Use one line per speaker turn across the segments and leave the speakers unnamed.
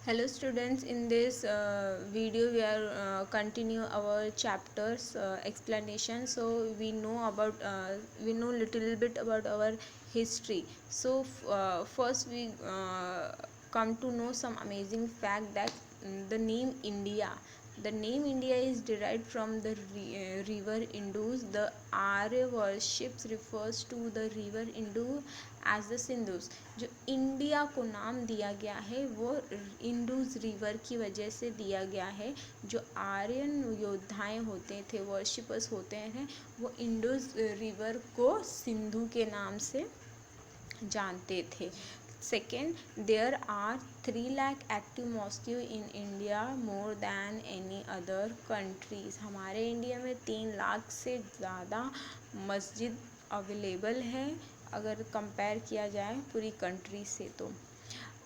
Hello students, in this video we are continue our chapters explanation. So we know little bit about our history. So first we come to know some amazing fact that the name India is derived from the river Indus. The Arya worships refers to the river Indus as the Sindhus. जो India को नाम दिया गया है वो इंडूज river की वजह से दिया गया है। जो आर्यन योद्धाएं होते थे, वर्शिपर्स होते हैं, वो इंडूज रिवर को सिंधु के नाम से जानते थे। Second, there are 3 lakh active mosque in India, more than any other countries. हमारे इंडिया में 3 लाख से ज़्यादा मस्जिद अवेलेबल है अगर कंपेयर किया जाए पूरी कंट्री से। तो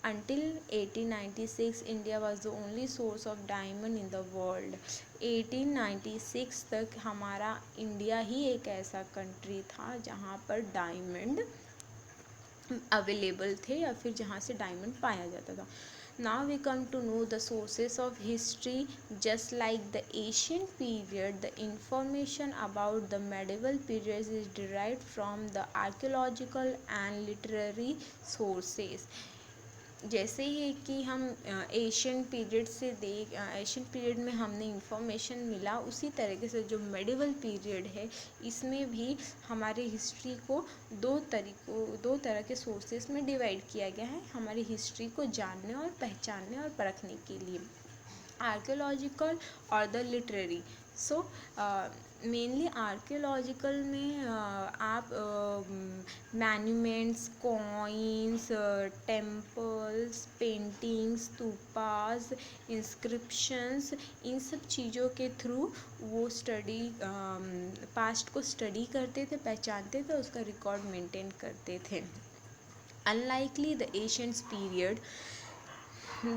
Until 1896 India was the only source of diamond in the world। 1896 तक हमारा इंडिया ही एक ऐसा कंट्री था जहाँ पर डायमंड अवेलेबल थे या फिर जहाँ से डायमंड पाया जाता था। Now we come to know the sources of history. Just like the ancient period, the information about the medieval periods is derived from the archaeological and literary sources। जैसे ही कि हम एशियन पीरियड से Asian period में हमने information मिला, उसी तरीके से जो मेडिवल पीरियड है इसमें भी हमारे हिस्ट्री को दो तरह के सोर्सेस में डिवाइड किया गया है हमारी हिस्ट्री को जानने और पहचानने और परखने के लिए, आर्कियोलॉजिकल और the literary. So mainly archaeological में आप monuments, coins, temples, paintings, stupas, inscriptions, इन सब चीज़ों के थ्रू वो स्टडी पास्ट को स्टडी करते थे, पहचानते थे, उसका रिकॉर्ड मेंटेन करते थे। Unlikely the ancient period,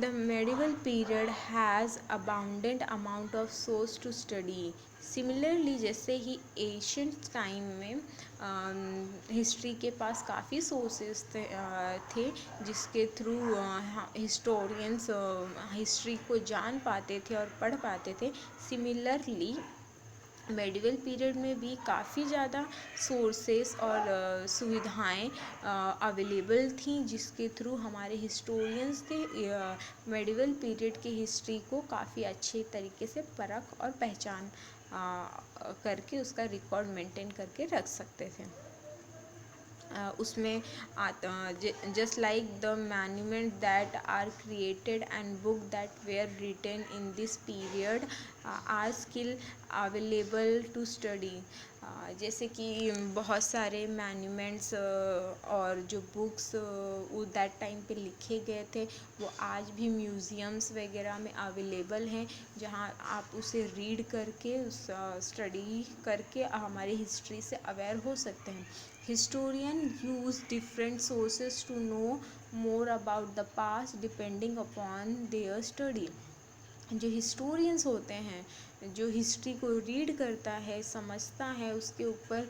the medieval period has abundant amount of source to study। Similarly जैसे ही एशियंट टाइम में हिस्ट्री के पास काफ़ी सोर्सेस थे जिसके थ्रू हिस्टोरियंस हिस्ट्री को जान पाते थे और पढ़ पाते थे, सिमिलरली मेडिवल पीरियड में भी काफ़ी ज़्यादा सोर्सेस और सुविधाएं अवेलेबल थी जिसके थ्रू हमारे हिस्टोरियंस थे मेडिवल पीरियड की हिस्ट्री को काफ़ी अच्छे तरीके से परख और पहचान करके उसका रिकॉर्ड मेंटेन करके रख सकते थे। उसमें just like the monument that are created and book that were written in this period are skill available to study. जैसे कि बहुत सारे मैन्यूमेंट्स और जो बुक्स उस दैट टाइम पे लिखे गए थे वो आज भी म्यूज़ियम्स वगैरह में अवेलेबल हैं, जहाँ आप उसे रीड करके उस स्टडी करके हमारी हिस्ट्री से अवेयर हो सकते हैं। Historian use different sources to know more about the past depending upon their study. जो हिस्टोरियंस होते हैं, जो हिस्ट्री को रीड करता है, समझता है, उसके ऊपर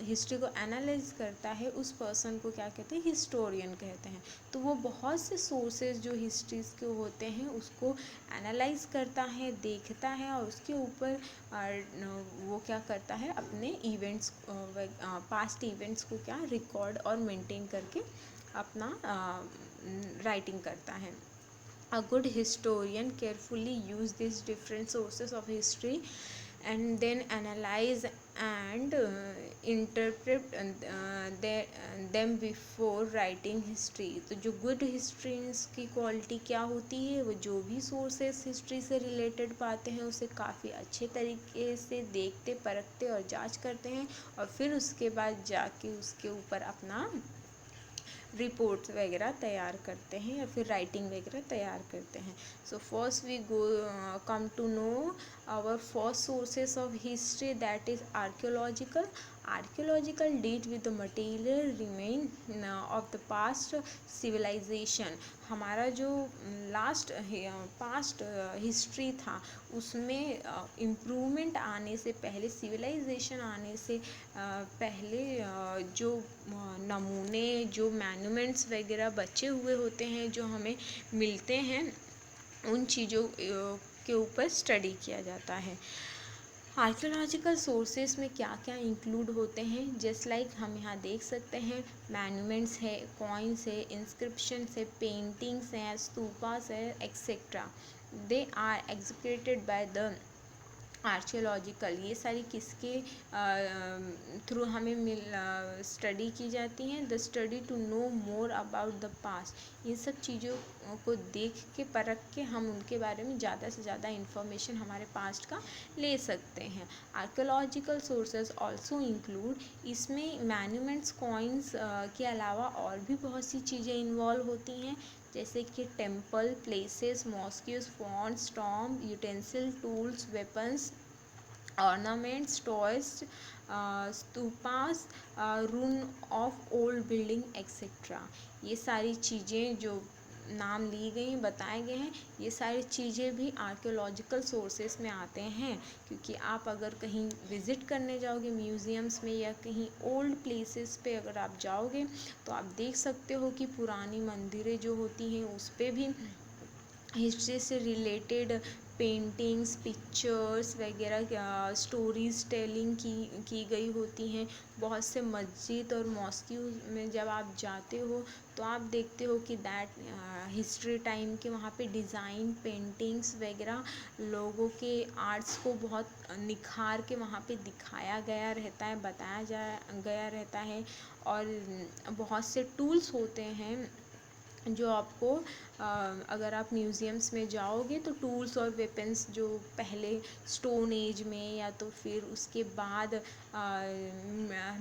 हिस्ट्री को एनालाइज करता है, उस पर्सन को क्या कहते हैं, हिस्टोरियन कहते हैं। तो वो बहुत से सोर्सेज जो हिस्ट्रीज के होते हैं उसको एनालाइज करता है, देखता है और उसके ऊपर वो क्या करता है, अपने इवेंट्स पास्ट इवेंट्स को क्या रिकॉर्ड और मेंटेन करके अपना राइटिंग करता है। A good historian carefully use these different sources of history and then analyze and interpret them before writing history। तो जो good historians की क्वालिटी क्या होती है, वो जो भी सोर्सेस हिस्ट्री से रिलेटेड पाते हैं उसे काफ़ी अच्छे तरीके से देखते, परखते और जांच करते हैं और फिर उसके बाद जाके उसके ऊपर अपना रिपोर्ट्स वगैरह तैयार करते हैं या फिर राइटिंग वगैरह तैयार करते हैं। So first we go come to know our first sources of history that is archaeological. Archaeological deal with the material remain of the past civilization. हमारा जो लास्ट पास्ट हिस्ट्री था उसमें इम्प्रूवमेंट आने से पहले, सिविलाइजेशन आने से पहले जो नमूने, जो मैन्यूमेंट्स वगैरह बचे हुए होते हैं जो हमें मिलते हैं, उन चीज़ों के ऊपर स्टडी किया जाता है। आर्कियोलॉजिकल सोर्सेस में क्या क्या इंक्लूड होते हैं, जस्ट लाइक हम यहाँ देख सकते हैं मैन्यूमेंट्स है, कॉइन्स है, इंस्क्रिप्शंस है, पेंटिंग्स हैं, स्तूपास है, etcetera. They are executed by the archaeological. ये सारी किसके थ्रू हमें स्टडी की जाती हैं? The study to know more about the past. इन सब चीज़ों को देख के, परख के हम उनके बारे में ज़्यादा से ज़्यादा इंफॉर्मेशन हमारे पास्ट का ले सकते हैं। आर्कियोलॉजिकल सोर्सेज ऑल्सो इंक्लूड, इसमें मैन्यूमेंट्स, कॉइन्स के अलावा और भी बहुत सी चीज़ें इन्वॉल्व होती हैं, जैसे कि temple, places, mosques, fonts, tomb, utensil, tools, weapons, ornaments, toys, stupas, ruin of old building etcetera. ये सारी चीज़ें जो नाम ली गई, बताए गए हैं, ये सारी चीज़ें भी आर्कियोलॉजिकल सोर्सेस में आते हैं। क्योंकि आप अगर कहीं विज़िट करने जाओगे म्यूज़ियम्स में या कहीं ओल्ड प्लेसेस पे अगर आप जाओगे तो आप देख सकते हो कि पुरानी मंदिरें जो होती हैं उस पे भी हिस्ट्री से रिलेटेड पेंटिंग्स, पिक्चर्स वगैरह, स्टोरीज टेलिंग की गई होती हैं। बहुत से मस्जिद और मॉस्क्यू में जब आप जाते हो तो आप देखते हो कि दैट हिस्ट्री टाइम के वहाँ पे डिज़ाइन, पेंटिंग्स वगैरह, लोगों के आर्ट्स को बहुत निखार के वहाँ पे दिखाया गया रहता है, बताया गया रहता है। और बहुत से टूल्स होते हैं जो आपको अगर आप म्यूज़ियम्स में जाओगे तो टूल्स और वेपन्स जो पहले स्टोन एज में या तो फिर उसके बाद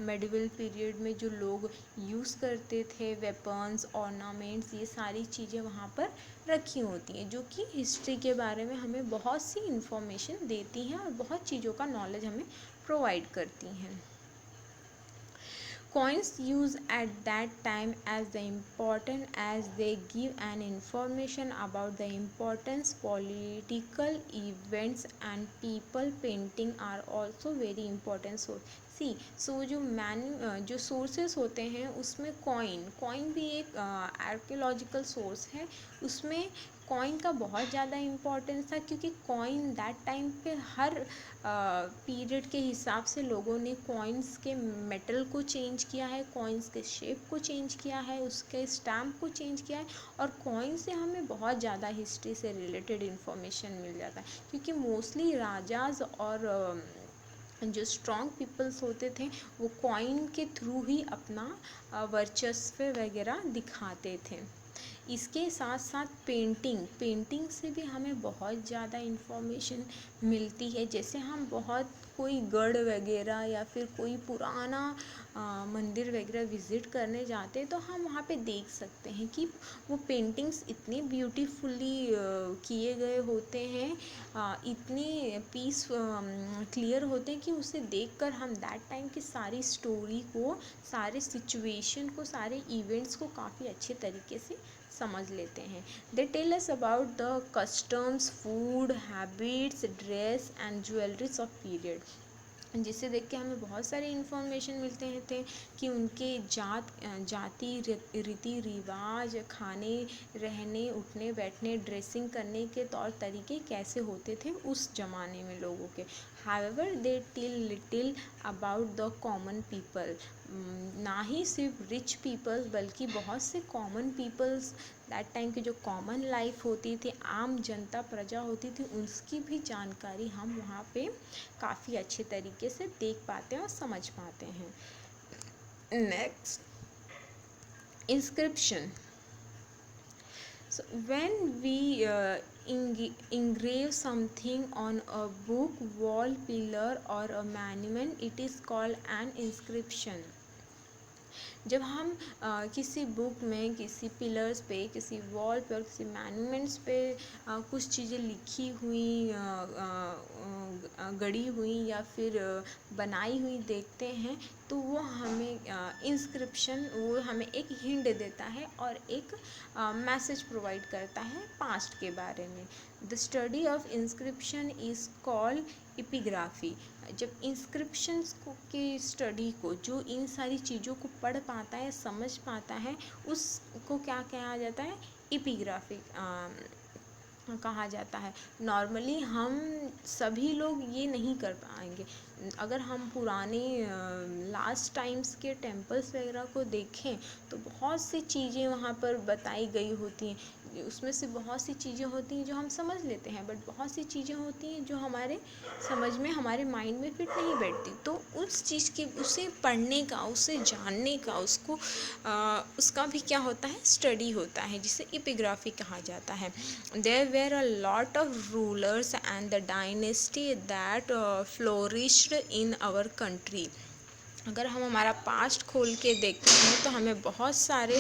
मेडिवल पीरियड में जो लोग यूज़ करते थे, वेपन्स, ऑर्नामेंट्स, ये सारी चीज़ें वहाँ पर रखी होती हैं, जो कि हिस्ट्री के बारे में हमें बहुत सी इंफॉर्मेशन देती हैं और बहुत चीज़ों का नॉलेज हमें प्रोवाइड करती हैं। Coins used at that time as the important as they give an information about the importance political events and people. Painting are also very important source. सो जो सोर्सेस होते हैं उसमें कॉइन भी एक आर्कियोलॉजिकल सोर्स है। उसमें कॉइन का बहुत ज़्यादा इम्पोर्टेंस था, क्योंकि कॉइन दैट टाइम पे हर पीरियड के हिसाब से लोगों ने कॉइन्स के मेटल को चेंज किया है, कॉइन्स के शेप को चेंज किया है, उसके स्टैम्प को चेंज किया है। और कॉइन से हमें बहुत ज़्यादा हिस्ट्री से रिलेटेड इन्फॉर्मेशन मिल जाता है, क्योंकि मोस्टली राजाज और जो स्ट्रॉन्ग पीपल्स होते थे वो कॉइन के थ्रू ही अपना वर्चस्व वगैरह दिखाते थे। इसके साथ साथ पेंटिंग से भी हमें बहुत ज़्यादा इन्फॉर्मेशन मिलती है। जैसे हम बहुत कोई गढ़ वगैरह या फिर कोई पुराना मंदिर वगैरह विज़िट करने जाते हैं तो हम वहाँ पे देख सकते हैं कि वो पेंटिंग्स इतने ब्यूटीफुली किए गए होते हैं, इतनी क्लियर होते हैं कि उसे देखकर हम दैट टाइम की सारी स्टोरी को, सारे सिचुएशन को, सारे इवेंट्स को काफ़ी अच्छे तरीके से समझ लेते हैं। They tell us about the customs, food habits, dress and jewelries of period, जिसे देख के हमें बहुत सारे इन्फॉर्मेशन मिलते हैं थे कि उनके जाति, रीति रिवाज, खाने, रहने, उठने बैठने, ड्रेसिंग करने के तौर तरीके कैसे होते थे उस ज़माने में लोगों के। However they tell little about the common people, ना ही सिर्फ रिच पीपल्स बल्कि बहुत से कॉमन पीपल्स, दैट टाइम की जो कॉमन लाइफ होती थी, आम जनता प्रजा होती थी, उसकी भी जानकारी हम वहाँ पे काफ़ी अच्छे तरीके से देख पाते हैं और समझ पाते हैं। Next, inscription. So when we engrave something on a book, wall, pillar or a monument, it is called an inscription. जब हम किसी बुक में, किसी पिलर्स पे, किसी वॉल पे और किसी मैन्यूमेंट्स पे कुछ चीज़ें लिखी हुई, गढ़ी हुई या फिर बनाई हुई देखते हैं, तो वो हमें इंस्क्रिप्शन, वो हमें एक हिंट देता है और एक मैसेज प्रोवाइड करता है पास्ट के बारे में। The study of inscription is called epigraphy. जब इंस्क्रिप्शंस को की स्टडी को, जो इन सारी चीज़ों को पढ़ पाता है, समझ पाता है, उसको क्या कहा जाता है? एपिग्राफी कहा जाता है। नॉर्मली हम सभी लोग ये नहीं कर पाएंगे। अगर हम पुराने लास्ट टाइम्स के टेम्पल्स वगैरह को देखें तो बहुत सी चीज़ें वहाँ पर बताई गई होती हैं। उसमें से बहुत सी चीज़ें होती हैं जो हम समझ लेते हैं, बट बहुत सी चीज़ें होती हैं जो हमारे समझ में, हमारे माइंड में फिट नहीं बैठती। तो उस चीज़ की, उसे पढ़ने का, उसे जानने का, उसका भी क्या होता है? स्टडी होता है, जिसे एपिग्राफी कहा जाता है। There were a lot of rulers and the dynasty that flourished in our country. अगर हम हमारा पास्ट खोल के देखते हैं तो हमें बहुत सारे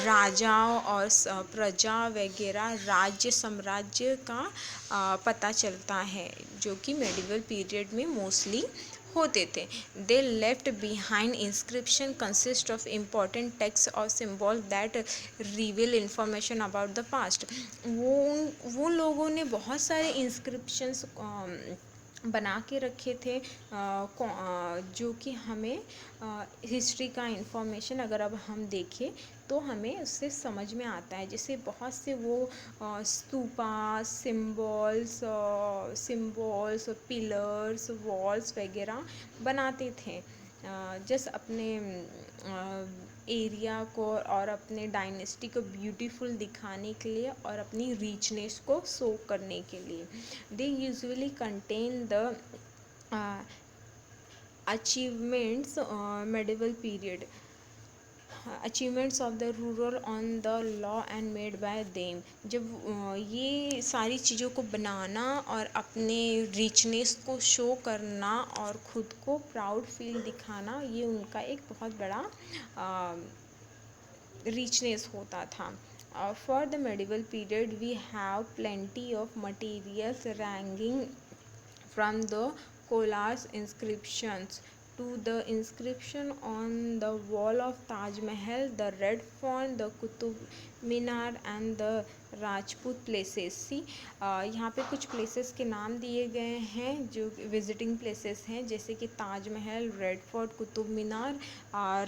राजाओं और प्रजा वगैरह, राज्य, साम्राज्य का पता चलता है, जो कि मेडिवल पीरियड में मोस्टली होते थे। They left behind inscription consist of important text और symbol that reveal information about the past. वो लोगों ने बहुत सारे इंस्क्रिप्शंस बना के रखे थे, जो कि हमें हिस्ट्री का इंफॉर्मेशन अगर अब हम देखें तो हमें उससे समझ में आता है। जैसे बहुत से वो स्तूपा, सिम्बॉल्स, पिलर्स, वॉल्स वगैरह बनाते थे, जस्ट अपने एरिया को और अपने डायनेस्टी को ब्यूटीफुल दिखाने के लिए और अपनी रिचनेस को शो करने के लिए। They usually contain the achievements medieval period achievements of the rural on the law and made by them. जब ये सारी चीज़ों को बनाना और अपने रिचनेस को शो करना और ख़ुद को प्राउड फील दिखाना, ये उनका एक बहुत बड़ा रिचनेस होता था। For the medieval period we have plenty of materials ranging from the collage inscriptions to the inscription on the wall of Taj Mahal, the Red Fort, the Qutub Minar and the Rajput places. यहाँ पे कुछ places के नाम दिए गए हैं जो visiting places हैं, जैसे कि Taj Mahal, red fort, Qutub Minar,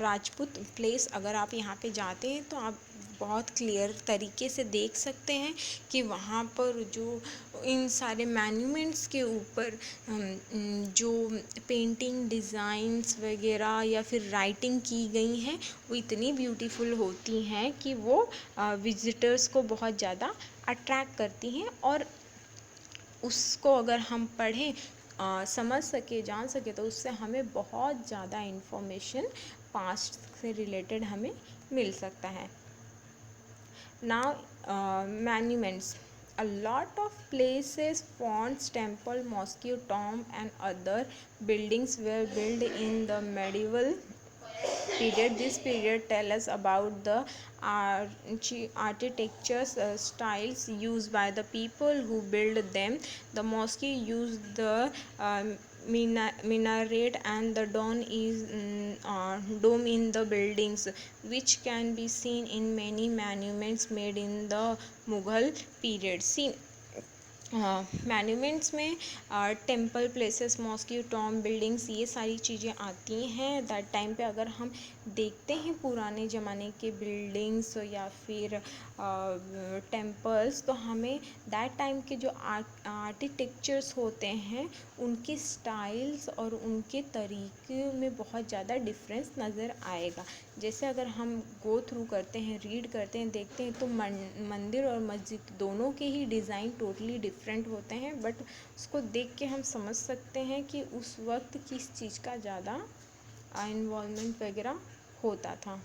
Rajput place. अगर आप यहाँ पे जाते हैं तो आप बहुत क्लियर तरीके से देख सकते हैं कि वहाँ पर जो इन सारे मैन्यूमेंट्स के ऊपर जो पेंटिंग डिज़ाइंस वगैरह या फिर राइटिंग की गई हैं वो इतनी ब्यूटीफुल होती हैं कि वो विजिटर्स को बहुत ज़्यादा अट्रैक्ट करती हैं, और उसको अगर हम पढ़ें, समझ सके, जान सके, तो उससे हमें बहुत ज़्यादा इन्फॉर्मेशन पास्ट से रिलेटेड हमें मिल सकता है। Now, monuments. A lot of places, fonts, temple, mosque, tomb and other buildings were built in the medieval period. This period tells us about the architecture styles used by the people who built them. The mosque used the minaret and the dome in the buildings, which can be seen in many monuments made in the Mughal period. See, मैन्यूमेंट्स में temple, places, mosque, Tom, buildings, ये सारी चीज़ें आती हैं। That time पे अगर हम देखते हैं पुराने ज़माने के बिल्डिंग्स या फिर टेम्पल्स, तो हमें दैट टाइम के जो आर्किटेक्चर्स होते हैं उनके स्टाइल्स और उनके तरीके में बहुत ज़्यादा डिफरेंस नज़र आएगा। जैसे अगर हम गो थ्रू करते हैं, रीड करते हैं, देखते हैं, तो मंदिर और मस्जिद दोनों के ही डिज़ाइन टोटली डिफरेंट होते हैं, बट उसको देख के हम समझ सकते हैं कि उस वक्त किस चीज़ का ज़्यादा इन्वॉल्वमेंट वगैरह होता था।